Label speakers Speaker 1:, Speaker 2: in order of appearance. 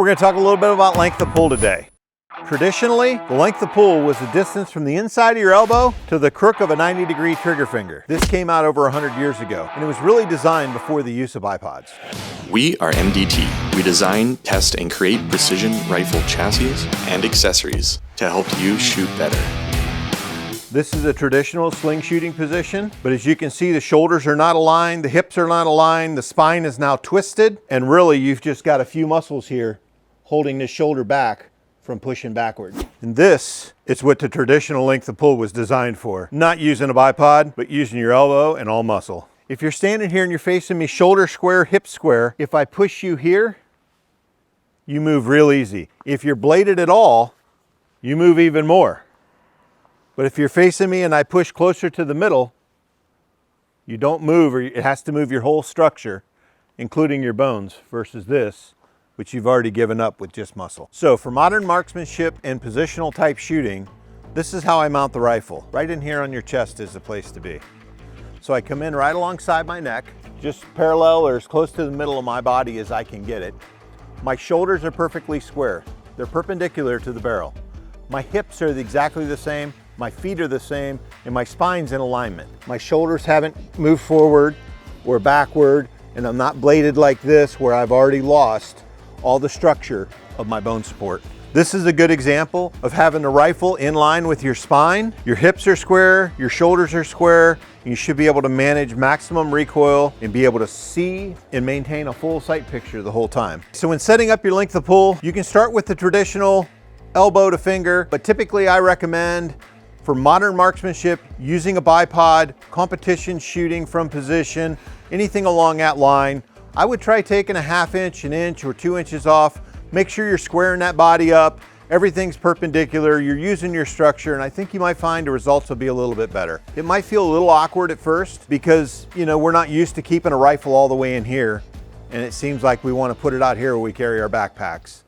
Speaker 1: We're going to talk a little bit about length of pull today. Traditionally, the length of pull was the distance from the inside of your elbow to the crook of a 90-degree trigger finger. This came out over 100 years ago, and it was really designed before the use of bipods.
Speaker 2: We are MDT. We design, test, and create precision rifle chassis and accessories to help you shoot better.
Speaker 1: This is a traditional sling shooting position, but as you can see, the shoulders are not aligned, the hips are not aligned, the spine is now twisted, and really you've just got a few muscles here holding this shoulder back from pushing backward. And this is what the traditional length of pull was designed for. Not using a bipod, but using your elbow and all muscle. If you're standing here and you're facing me shoulder square, hip square, if I push you here, you move real easy. If you're bladed at all, you move even more. But if you're facing me and I push closer to the middle, you don't move, or it has to move your whole structure, including your bones, versus this, which you've already given up with just muscle. So for modern marksmanship and positional type shooting, this is how I mount the rifle. Right in here on your chest is the place to be. So I come in right alongside my neck, just parallel or as close to the middle of my body as I can get it. My shoulders are perfectly square. They're perpendicular to the barrel. My hips are exactly the same, my feet are the same, and my spine's in alignment. My shoulders haven't moved forward or backward, and I'm not bladed like this where I've already lost all the structure of my bone support. This is a good example of having the rifle in line with your spine. Your hips are square, your shoulders are square, and you should be able to manage maximum recoil and be able to see and maintain a full sight picture the whole time. So when setting up your length of pull, you can start with the traditional elbow to finger, but typically I recommend for modern marksmanship using a bipod, competition shooting from position, anything along that line. I would try taking a ½ inch, an inch, or 2 inches off. Make sure you're squaring that body up. Everything's perpendicular. You're using your structure, and I think you might find the results will be a little bit better. It might feel a little awkward at first because, we're not used to keeping a rifle all the way in here, and it seems like we want to put it out here where we carry our backpacks.